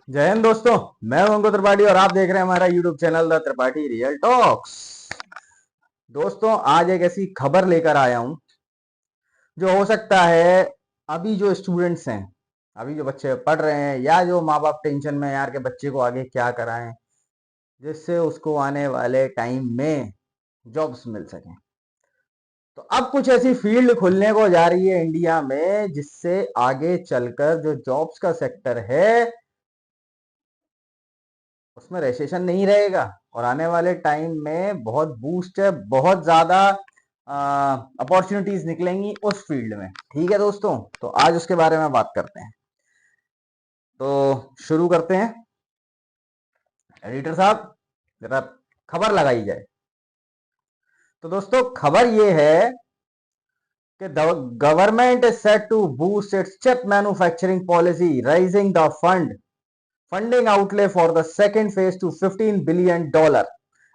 जय हिंद दोस्तों। मैं हूं अंकुर त्रिपाठी और आप देख रहे हैं हमारा YouTube channel the Tripathi real talks. दोस्तों, आज एक ऐसी खबर लेकर आया हूं जो हो सकता है अभी जो स्टूडेंट्स हैं, अभी जो बच्चे पढ़ रहे हैं या जो माँ बाप टेंशन में यार के बच्चे को आगे क्या कराएं जिससे उसको आने वाले टाइम में जॉब्स मिल सकें। तो अब कुछ ऐसी फील्ड खुलने को जा रही है इंडिया में जिससे आगे चलकर जो जॉब्स का सेक्टर है उसमें रेसेशन नहीं रहेगा और आने वाले टाइम में बहुत बूस्ट है, बहुत ज्यादा अपॉर्चुनिटीज निकलेंगी उस फील्ड में। ठीक है दोस्तों, तो आज उसके बारे में बात करते हैं। तो शुरू करते हैं। एडिटर साहब, जरा खबर लगाई जाए। तो दोस्तों, खबर ये है कि the government is set to boost its chip manufacturing policy, rising the funding outlay for the second phase to $15 billion,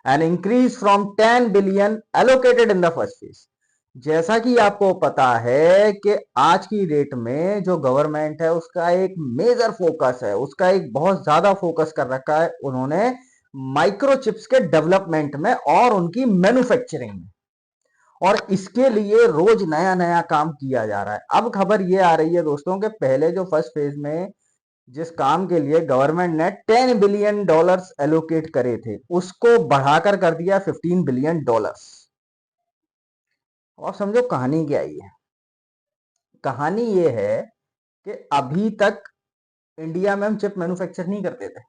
an increase from 10 billion allocated in the first phase। जैसा कि आपको पता है कि आज की डेट में जो गवर्नमेंट है उसका एक मेजर फोकस है, उसका एक बहुत ज्यादा फोकस कर रखा है उन्होंने माइक्रोचिप्स के डेवलपमेंट में और उनकी मैन्युफैक्चरिंग में, और इसके लिए रोज नया नया काम किया जा रहा है। अब खबर ये आ रही है दोस्तों कि पहले जो फर्स्ट फेज में जिस काम के लिए गवर्नमेंट ने $10 बिलियन एलोकेट करे थे उसको बढ़ाकर कर दिया $15 बिलियन। और समझो कहानी क्या आई है। कहानी ये है कि अभी तक इंडिया में हम चिप मैन्युफैक्चर नहीं करते थे।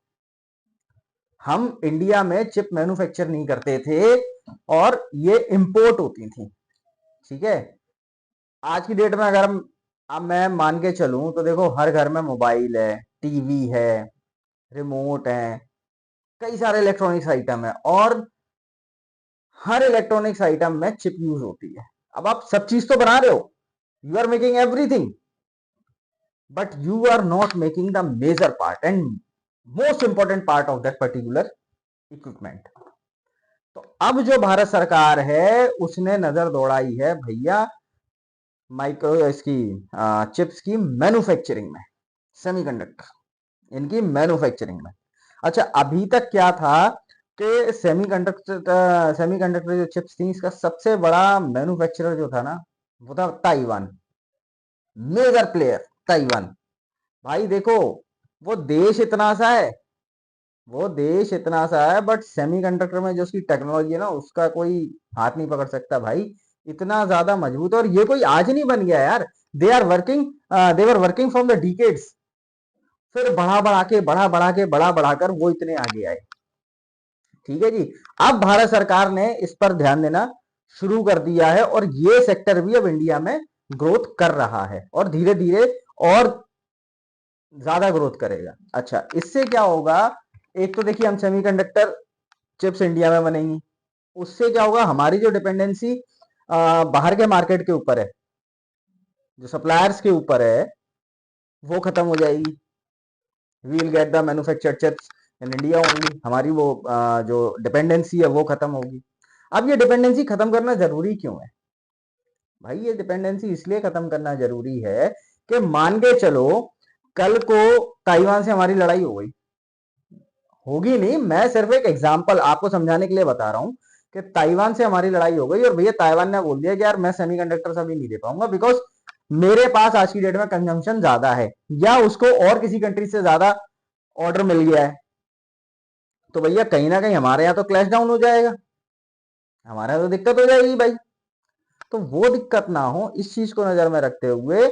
हम इंडिया में चिप मैन्युफैक्चर नहीं करते थे और ये इंपोर्ट होती थी। ठीक है, आज की डेट में अगर हम अब मैं मान के चलूं तो देखो, हर घर में मोबाइल है, टीवी है, रिमोट है, कई सारे इलेक्ट्रॉनिक्स आइटम है और हर इलेक्ट्रॉनिक्स आइटम में चिप यूज होती है। अब आप सब चीज तो बना रहे हो, you are making everything, but you are not making the major part and most important part of that particular equipment. तो अब जो भारत सरकार है उसने नजर दौड़ाई है भैया माइक्रो इसकी चिप्स की मैन्युफैक्चरिंग में, सेमीकंडक्टर इनकी मैन्युफैक्चरिंग में। अच्छा, अभी तक क्या था कि सेमीकंडक्टर जो चिप्स थी इसका सबसे बड़ा मैन्युफैक्चरर जो था ना वो था ताइवान। Major player Taiwan. भाई देखो, वो देश इतना सा है, वो देश इतना सा है, बट सेमीकंडक्टर में जो उसकी टेक्नोलॉजी है ना उसका कोई हाथ नहीं पकड़ सकता भाई। इतना ज्यादा मजबूत, और ये कोई आज नहीं बन गया यार। They are working, they were working from the decades. फिर बढ़ा बढ़ाकर वो इतने आगे आए। ठीक है जी। अब भारत सरकार ने इस पर ध्यान देना शुरू कर दिया है और ये सेक्टर भी अब इंडिया में ग्रोथ कर रहा है और धीरे धीरे और ज्यादा ग्रोथ करेगा। अच्छा, इससे क्या होगा? एक तो देखिए, हम सेमीकंडक्टर चिप्स इंडिया में बनेंगी, उससे क्या होगा? हमारी जो डिपेंडेंसी बाहर के मार्केट के ऊपर है, जो सप्लायर्स के ऊपर है, वो खत्म हो जाएगी। We will get the manufactured chips in India only. हमारी वो जो डिपेंडेंसी है वो खत्म होगी। अब ये डिपेंडेंसी खत्म करना जरूरी क्यों है भाई? ये डिपेंडेंसी इसलिए खत्म करना जरूरी है कि मान के चलो कल को ताइवान से हमारी लड़ाई हो गई, होगी नहीं, मैं सिर्फ एक एग्जांपल आपको समझाने के लिए बता रहा हूं कि ताइवान से हमारी लड़ाई हो गई और भैया ताइवान ने बोल दिया कि यार मैं सेमीकंडक्टर अभी नहीं दे पाऊंगा बिकॉज मेरे पास आज की डेट में कंजम्पशन ज्यादा है, या उसको और किसी कंट्री से ज्यादा ऑर्डर मिल गया है, तो भैया कहीं ना कहीं हमारे यहाँ तो क्लैश डाउन हो जाएगा, हमारे यहाँ तो दिक्कत हो जाएगी भाई। तो वो दिक्कत ना हो, इस चीज को नजर में रखते हुए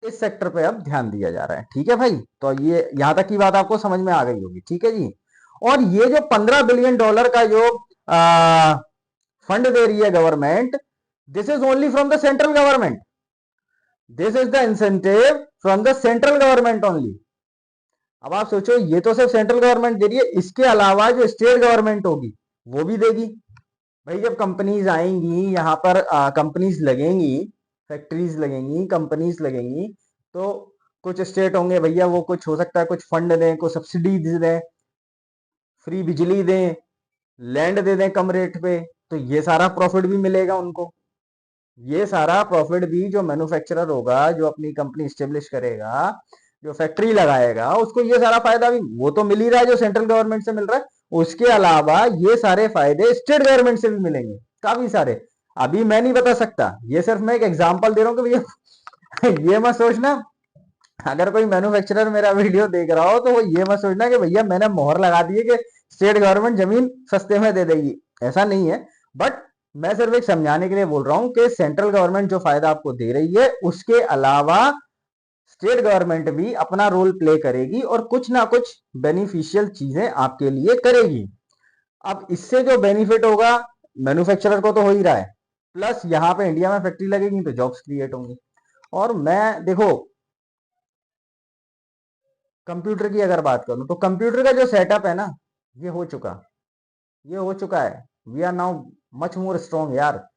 इस सेक्टर पे अब ध्यान दिया जा रहा है। ठीक है भाई, तो ये यहां तक की बात आपको समझ में आ गई होगी। ठीक है जी। और ये जो $15 बिलियन का जो फंड दे रही है government, this is only from the central government, this is the incentive from the central government only. अब आप सोचो, ये तो सिर्फ सेंट्रल गवर्नमेंट दे रही है, इसके अलावा जो स्टेट गवर्नमेंट होगी वो भी देगी। भाई जब कंपनीज आएंगी यहाँ पर, कंपनीज लगेंगी, फैक्ट्रीज लगेंगी, कंपनीज लगेंगी, तो कुछ स्टेट होंगे भैया, वो कुछ हो सकता है कुछ फंड दें, कुछ सब्सिडी दें, फ्री बिजली दें, लैंड दे दें कम रेट पे, तो ये सारा प्रॉफिट भी मिलेगा उनको। ये सारा प्रॉफिट भी जो मैन्युफैक्चरर होगा, जो अपनी कंपनी स्टेब्लिश करेगा, जो फैक्ट्री लगाएगा उसको ये सारा फायदा भी वो तो मिल ही रहा है जो सेंट्रल गवर्नमेंट से मिल रहा है, उसके अलावा ये सारे फायदे स्टेट गवर्नमेंट से भी मिलेंगे, काफी सारे। अभी मैं नहीं बता सकता, ये सिर्फ मैं एक एग्जांपल दे रहा हूं कि भैया ये मत सोचना, अगर कोई मैन्युफैक्चरर मेरा वीडियो देख रहा हो तो वो ये मत सोचना कि भैया मैंने मोहर लगा दी है कि स्टेट गवर्नमेंट जमीन सस्ते में दे देगी, ऐसा नहीं है। बट मैं सिर्फ एक समझाने के लिए बोल रहा हूं कि सेंट्रल गवर्नमेंट जो फायदा आपको दे रही है उसके अलावा स्टेट गवर्नमेंट भी अपना रोल प्ले करेगी और कुछ ना कुछ बेनिफिशियल चीजें आपके लिए करेगी। अब इससे जो बेनिफिट होगा मैन्युफैक्चरर को तो हो ही रहा है, प्लस यहां पे इंडिया में फैक्ट्री लगेगी तो जॉब्स क्रिएट होंगी। और मैं देखो कंप्यूटर की अगर बात करूं तो कंप्यूटर का जो सेटअप है ना, ये हो चुका ये हो चुका है। We are now much more strong यार,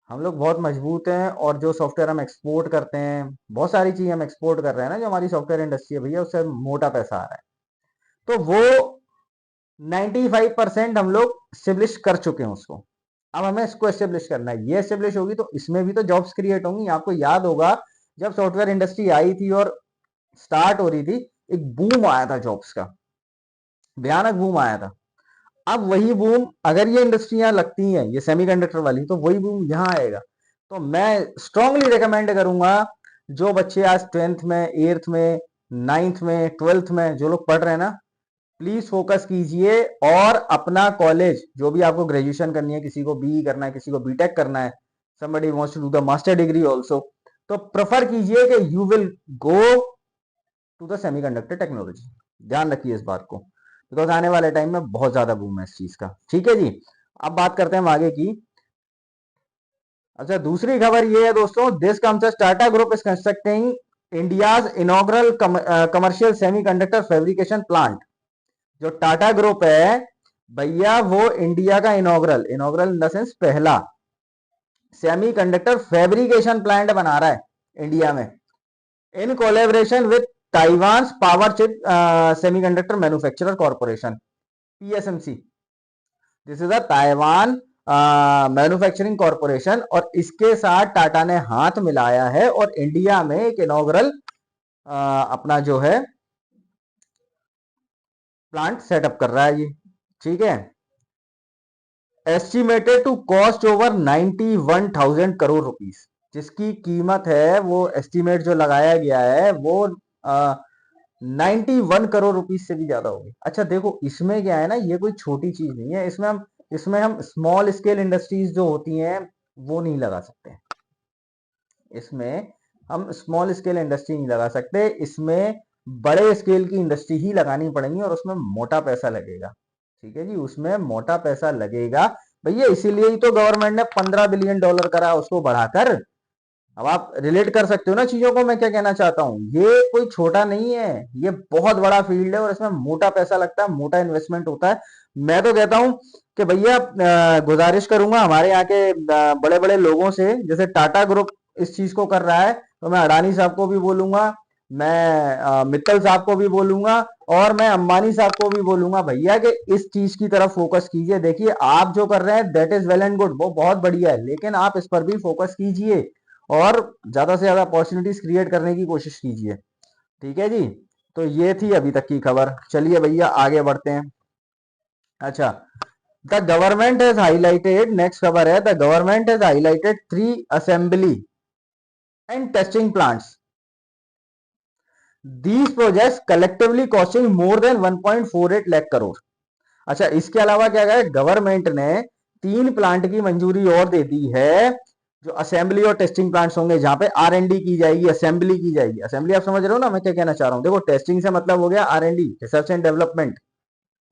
हम लोग बहुत मजबूत हैं। और जो सॉफ्टवेयर हम एक्सपोर्ट करते हैं, बहुत सारी चीजें हम एक्सपोर्ट कर रहे हैं ना, जो हमारी सॉफ्टवेयर इंडस्ट्री है भैया, उससे मोटा पैसा आ रहा है। तो वो 95% हम लोग स्टेब्लिश कर चुके हैं उसको। अब हमें इसको एस्टेब्लिश करना है, ये एस्टेब्लिश होगी तो इसमें भी तो जॉब्स क्रिएट होंगी। आपको याद होगा जब सॉफ्टवेयर इंडस्ट्री आई थी और स्टार्ट हो रही थी, एक बूम आया था जॉब्स का, भयानक बूम आया था। अब वही बूम अगर ये इंडस्ट्रियां लगती हैं ये सेमीकंडक्टर वाली, तो वही बूम यहां आएगा। तो मैं स्ट्रांगली रिकमेंड करूंगा जो बच्चे आज 10th में, 8th में, 9th में, 12th में जो लोग पढ़ रहे हैं ना, प्लीज फोकस कीजिए और अपना कॉलेज जो भी आपको ग्रेजुएशन करनी है, किसी को बीई करना है, किसी को बीटेक करना है, somebody wants to do the master degree also, तो प्रेफर कीजिए कि you will go to the semiconductor technology. ध्यान रखिए इस बात को, बिकॉज आने वाले टाइम में बहुत ज्यादा बूम है इस चीज का। ठीक है जी, अब बात करते हैं हम आगे की। अच्छा, दूसरी खबर ये है दोस्तों, this comes Tata group is constructing India's inaugural commercial semiconductor fabrication plant. जो टाटा ग्रुप है भैया, वो इंडिया का inaugural inaugural in the sense पहला सेमीकंडक्टर फैब्रिकेशन प्लांट बना रहा है इंडिया में, in collaboration with Taiwan power chip semiconductor manufacturer corporation, PSMC. This is a Taiwan manufacturing corporation, और इसके साथ टाटा ने हाथ मिलाया है और इंडिया में एक इनॉग्रल अपना जो है प्लांट सेटअप कर रहा है ये। ठीक है, estimated to cost over 91,000 crore rupees, जिसकी कीमत है वो एस्टिमेट जो लगाया गया है वो 91 करोड़ रुपीस से भी ज्यादा होगी। अच्छा देखो, इसमें क्या है ना, ये कोई छोटी चीज नहीं है। इसमें हम स्मॉल स्केल इंडस्ट्रीज जो होती हैं वो नहीं लगा सकते, इसमें हम स्मॉल स्केल इंडस्ट्री नहीं लगा सकते, इसमें बड़े स्केल की इंडस्ट्री ही लगानी पड़ेगी और उसमें मोटा पैसा लगेगा। ठीक है जी, उसमें मोटा पैसा लगेगा भैया, इसीलिए ही तो गवर्नमेंट ने $15 बिलियन करा उसको बढ़ाकर। अब आप रिलेट कर सकते हो ना चीजों को, मैं क्या कहना चाहता हूं, ये कोई छोटा नहीं है, ये बहुत बड़ा फील्ड है और इसमें मोटा पैसा लगता है, मोटा इन्वेस्टमेंट होता है। मैं तो कहता हूं कि भैया गुजारिश करूंगा हमारे यहाँ के बड़े बड़े लोगों से, जैसे टाटा ग्रुप इस चीज को कर रहा है, तो मैं अडानी साहब को भी बोलूंगा, मैं मित्तल साहब को भी बोलूंगा, और मैं अंबानी साहब को भी बोलूंगा भैया कि इस चीज की तरफ फोकस कीजिए। देखिए आप जो कर रहे हैं that is well and good, वो बहुत बढ़िया है, लेकिन आप इस पर भी फोकस कीजिए और ज्यादा से ज्यादा अपॉर्चुनिटीज क्रिएट करने की कोशिश कीजिए। ठीक है जी, तो ये थी अभी तक की खबर। चलिए भैया आगे बढ़ते हैं। अच्छा, the government has highlighted, next खबर है, the government has highlighted 3 assembly and testing plants, these projects collectively costing more than 1.48 lakh crore. अच्छा, इसके अलावा क्या है, गवर्नमेंट ने 3 प्लांट की मंजूरी और दे दी है, जो असेंबली और टेस्टिंग प्लांट्स होंगे, जहां पे आर-एन-डी की जाएगी, असेंबली की जाएगी। असेंबली आप समझ रहे हो ना मैं क्या कहना चाह रहा हूं। देखो, टेस्टिंग से मतलब हो गया आर-एन-डी, रिसर्च एंड डेवलपमेंट,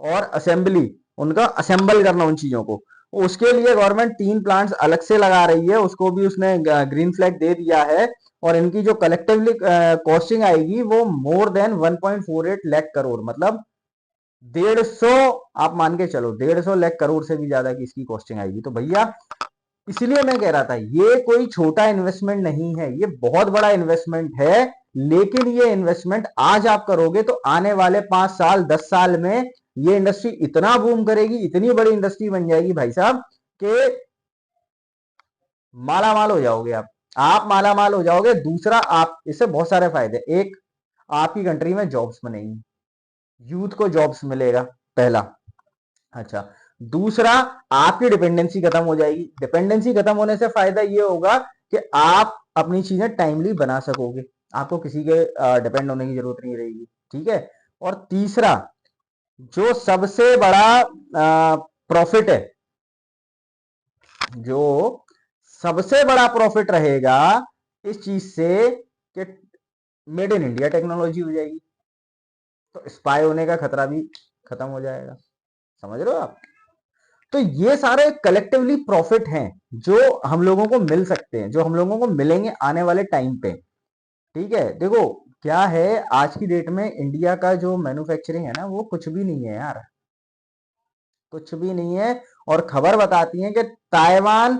और असेंबली उनका असेंबल करना उन चीजों को। उसके लिए गवर्नमेंट 3 प्लांट्स अलग से लगा रही है, उसको भी उसने ग्रीन फ्लैग दे दिया है, और इनकी जो कलेक्टिवली कॉस्टिंग आएगी वो मोर देन 1.48 लाख करोड़, मतलब 150, आप मान के चलो 150 लाख करोड़ से भी ज्यादा की इसकी कॉस्टिंग आएगी। तो भैया इसीलिए मैं कह रहा था ये कोई छोटा इन्वेस्टमेंट नहीं है, ये बहुत बड़ा इन्वेस्टमेंट है। लेकिन ये इन्वेस्टमेंट आज आप करोगे तो आने वाले 5 साल 10 साल में ये इंडस्ट्री इतना बूम करेगी, इतनी बड़ी इंडस्ट्री बन जाएगी भाई साहब, कि माला माल हो जाओगे आप माला माल हो जाओगे। दूसरा, आप इससे बहुत सारे फायदे, एक आपकी कंट्री में जॉब्स बनेगी, यूथ को जॉब्स मिलेगा, पहला। अच्छा, दूसरा, आपकी डिपेंडेंसी खत्म हो जाएगी। डिपेंडेंसी खत्म होने से फायदा ये होगा कि आप अपनी चीजें टाइमली बना सकोगे, आपको किसी के डिपेंड होने की जरूरत नहीं रहेगी, ठीक है। और तीसरा, जो सबसे बड़ा प्रॉफिट है, जो सबसे बड़ा प्रॉफिट रहेगा इस चीज से, कि मेड इन इंडिया टेक्नोलॉजी हो जाएगी, तो स्पाई होने का खतरा भी खत्म हो जाएगा। समझ रहे हो आप? तो ये सारे कलेक्टिवली प्रॉफिट हैं जो हम लोगों को मिल सकते हैं, जो हम लोगों को मिलेंगे आने वाले टाइम पे। ठीक है, देखो क्या है, आज की डेट में इंडिया का जो मैन्युफैक्चरिंग है ना, वो कुछ भी नहीं है यार, कुछ भी नहीं है। और खबर बताती है कि Taiwan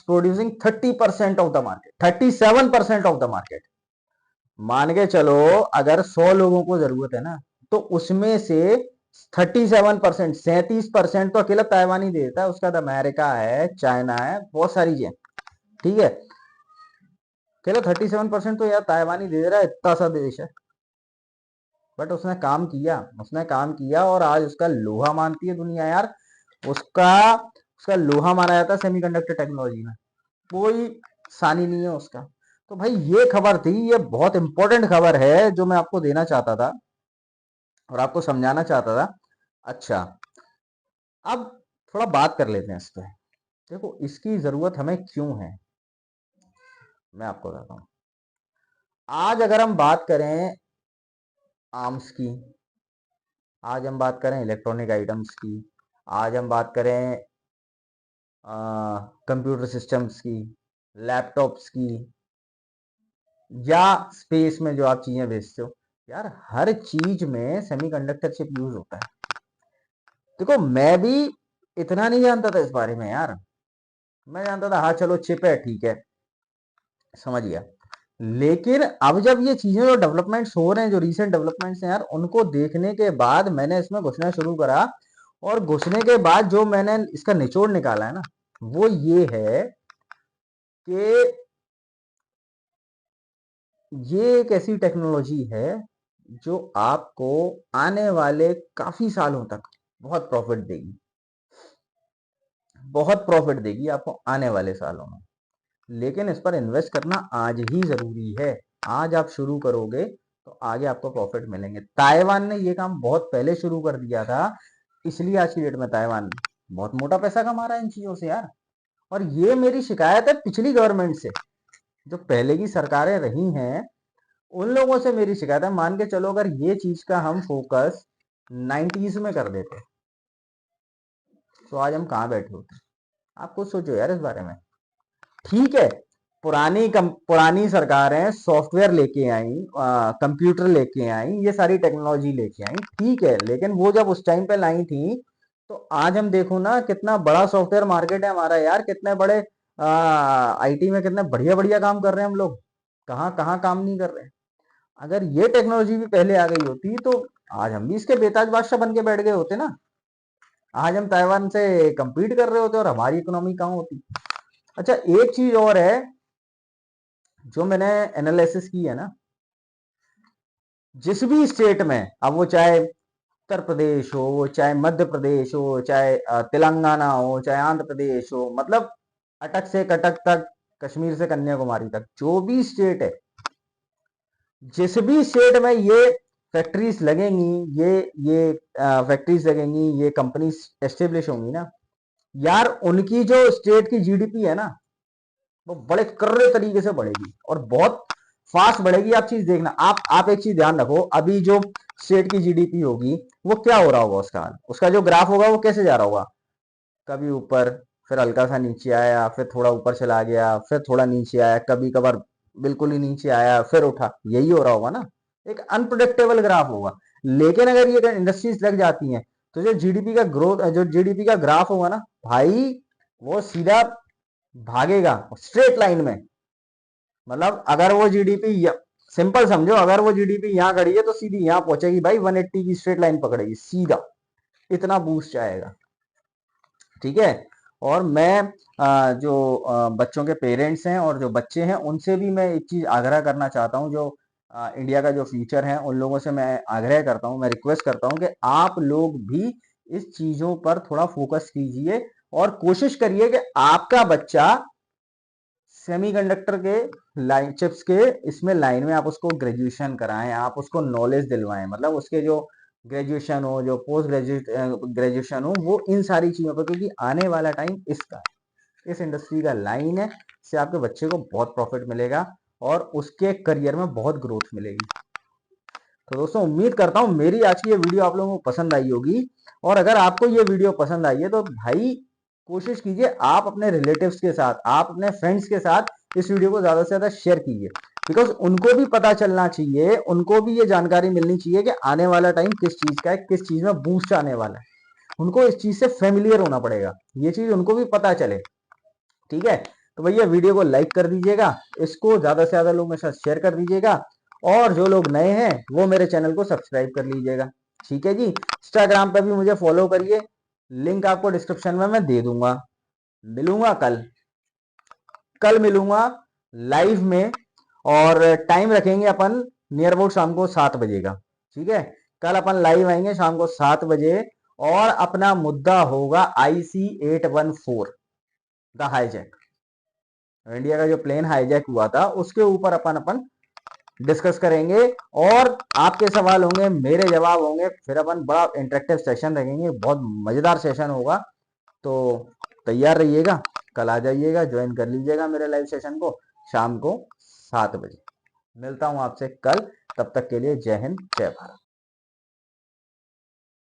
producing 30% of the market, 37% of the market. मान के चलो, अगर 100 लोगों को जरूरत है ना, तो उसमें से 37%, 37% तो अकेला ताइवान ही देता है, उसका तो अमेरिका है, चाइना है, बहुत सारी चीजें, ठीक है। अकेला 37% तो यार ताइवान ही दे रहा है, इतना सा देश है। बट उसने काम किया, उसने काम किया, और आज उसका लोहा मानती है दुनिया यार। उसका उसका लोहा माना जाता है सेमीकंडक्टर टेक्नोलॉजी में, कोई सानी नहीं है उसका। तो भाई ये खबर थी, ये बहुत इंपॉर्टेंट खबर है जो मैं आपको देना चाहता था और आपको समझाना चाहता था। अच्छा, अब थोड़ा बात कर लेते हैं इस पे। देखो इसकी जरूरत हमें क्यों है, मैं आपको बताता हूँ। आज अगर हम बात करें आर्म्स की, आज हम बात करें इलेक्ट्रॉनिक आइटम्स की, आज हम बात करें कंप्यूटर सिस्टम्स की, लैपटॉप्स की, या स्पेस में जो आप चीजें भेजते हो, यार हर चीज में सेमीकंडक्टर चिप यूज होता है। देखो मैं भी इतना नहीं जानता था इस बारे में यार, मैं जानता था हाँ चलो चिप है, ठीक है, समझ गया। लेकिन अब जब ये चीजें जो डेवलपमेंट्स हो रहे हैं, जो रीसेंट डेवलपमेंट्स हैं यार, उनको देखने के बाद मैंने इसमें घुसना शुरू करा। और घुसने के बाद जो मैंने इसका निचोड़ निकाला है ना, वो ये है कि ये एक ऐसी टेक्नोलॉजी है जो आपको आने वाले काफी सालों तक बहुत प्रॉफिट देगी, बहुत प्रॉफिट देगी आपको आने वाले सालों में। लेकिन इस पर इन्वेस्ट करना आज ही जरूरी है। आज आप शुरू करोगे तो आगे आपको प्रॉफिट मिलेंगे। ताइवान ने ये काम बहुत पहले शुरू कर दिया था, इसलिए आज की डेट में ताइवान बहुत मोटा पैसा कमा रहा है इन चीजों से यार। और ये मेरी शिकायत है पिछली गवर्नमेंट से, जो पहले की सरकारें रही हैं उन लोगों से मेरी शिकायत है। मान के चलो अगर ये चीज का हम फोकस 90s में कर देते, तो आज हम कहाँ बैठे होते। आप खुद सोचो यार इस बारे में। ठीक है, पुरानी सरकारें सॉफ्टवेयर लेके आई, कंप्यूटर लेके आई, ये सारी टेक्नोलॉजी लेके आई, ठीक है, लेकिन वो जब उस टाइम पे लाई थी, तो आज हम देखो ना कितना बड़ा सॉफ्टवेयर मार्केट है हमारा यार, कितने बड़े आईटी में कितने बढ़िया बढ़िया काम कर रहे हैं हम लोग, कहाँ कहाँ काम नहीं कर रहे हैं। अगर ये टेक्नोलॉजी भी पहले आ गई होती तो आज हम भी इसके बेताज बादशाह बन के बैठ गए होते ना। आज हम ताइवान से compete कर रहे होते और हमारी इकोनॉमी कहाँ होती। अच्छा, एक चीज और है जो मैंने एनालिसिस की है ना, जिस भी स्टेट में, अब वो चाहे उत्तर प्रदेश हो, वो चाहे मध्य प्रदेश हो, चाहे तेलंगाना हो, चाहे आंध्र प्रदेश हो, मतलब अटक से कटक तक, कश्मीर से कन्याकुमारी तक, जो भी स्टेट है, जिस भी स्टेट में ये फैक्ट्रीज लगेंगी, ये फैक्ट्रीज लगेंगी, ये कंपनीज एस्टेब्लिश होंगी ना यार, उनकी जो स्टेट की जीडीपी है ना, वो बड़े कर्रे तरीके से बढ़ेगी और बहुत फास्ट बढ़ेगी। आप चीज देखना, आप एक चीज ध्यान रखो, अभी जो स्टेट की जीडीपी होगी वो क्या हो रहा होगा, उसका हाल, उसका जो ग्राफ होगा वो कैसे जा रहा होगा, कभी ऊपर, फिर हल्का सा नीचे आया, फिर थोड़ा ऊपर चला गया, फिर थोड़ा नीचे आया, कभी कभार बिल्कुल ही नीचे आया, फिर उठा, यही हो रहा होगा ना। एक अनप्रिडिक्टेबल ग्राफ होगा। लेकिन अगर ये इंडस्ट्रीज लग जाती हैं, तो जो जीडीपी का ग्रोथ, जो जीडीपी का ग्राफ होगा ना भाई, वो सीधा भागेगा स्ट्रेट लाइन में। मतलब अगर वो जीडीपी, सिंपल समझो, अगर वो जीडीपी यहाँ खड़ी है तो सीधी यहाँ पहुंचेगी भाई, 180 की स्ट्रेट लाइन पकड़ेगी सीधा, इतना बूस्ट आएगा, ठीक है। और मैं जो बच्चों के पेरेंट्स हैं और जो बच्चे हैं, उनसे भी मैं एक चीज आग्रह करना चाहता हूँ, जो इंडिया का जो फ्यूचर है, उन लोगों से मैं आग्रह करता हूं, मैं रिक्वेस्ट करता हूं कि आप लोग भी इस चीजों पर थोड़ा फोकस कीजिए और कोशिश करिए कि आपका बच्चा सेमीकंडक्टर के लाइन चिप्स के इसमें लाइन में आप उसको ग्रेजुएशन कराएं, आप उसको नॉलेज दिलवाएं, मतलब उसके जो ग्रेजुएशन हो, जो पोस्ट ग्रेजुएट ग्रेजुएशन हो, वो इन सारी चीजों पर, क्योंकि आने वाला टाइम इसका, इस इंडस्ट्री का लाइन है। इससे आपके बच्चे को बहुत प्रॉफिट मिलेगा और उसके करियर में बहुत ग्रोथ मिलेगी। तो दोस्तों उम्मीद करता हूं मेरी आज की ये वीडियो आप लोगों को पसंद आई होगी, और अगर आपको ये वीडियो पसंद आई है तो भाई कोशिश कीजिए आप अपने रिलेटिव्स के साथ, आप अपने फ्रेंड्स के साथ इस वीडियो को ज्यादा से ज्यादा शेयर कीजिए, बिकॉज उनको भी पता चलना चाहिए, उनको भी ये जानकारी मिलनी चाहिए कि आने वाला टाइम किस चीज का है, किस चीज में बूस्ट आने वाला है। उनको इस चीज से फेमिलियर होना पड़ेगा, ये चीज उनको भी पता चले। ठीक है, तो भैया वीडियो को लाइक कर दीजिएगा, इसको ज्यादा से ज्यादा लोगों के साथ शेयर कर दीजिएगा, और जो लोग नए हैं वो मेरे चैनल को सब्सक्राइब कर लीजिएगा। ठीक है जी, इंस्टाग्राम पे भी मुझे फॉलो करिए, लिंक आपको डिस्क्रिप्शन में मैं दे दूंगा। मिलूंगा कल, कल मिलूंगा लाइव में, और टाइम रखेंगे अपन नियर अबाउट शाम को 7 बजे का। ठीक है, कल अपन लाइव आएंगे शाम को 7 बजे, और अपना मुद्दा होगा IC-814 द हाईजैक, इंडिया का जो प्लेन हाईजैक हुआ था उसके ऊपर अपन अपन डिस्कस करेंगे, और आपके सवाल होंगे, मेरे जवाब होंगे, फिर अपन बड़ा इंटरेक्टिव सेशन रखेंगे, बहुत मजेदार सेशन होगा। तो तैयार रहिएगा, कल आ जाइएगा, ज्वाइन कर लीजिएगा मेरे लाइव सेशन को शाम को 7 बजे। मिलता हूं आपसे कल, तब तक के लिए जय हिंद जय भारत।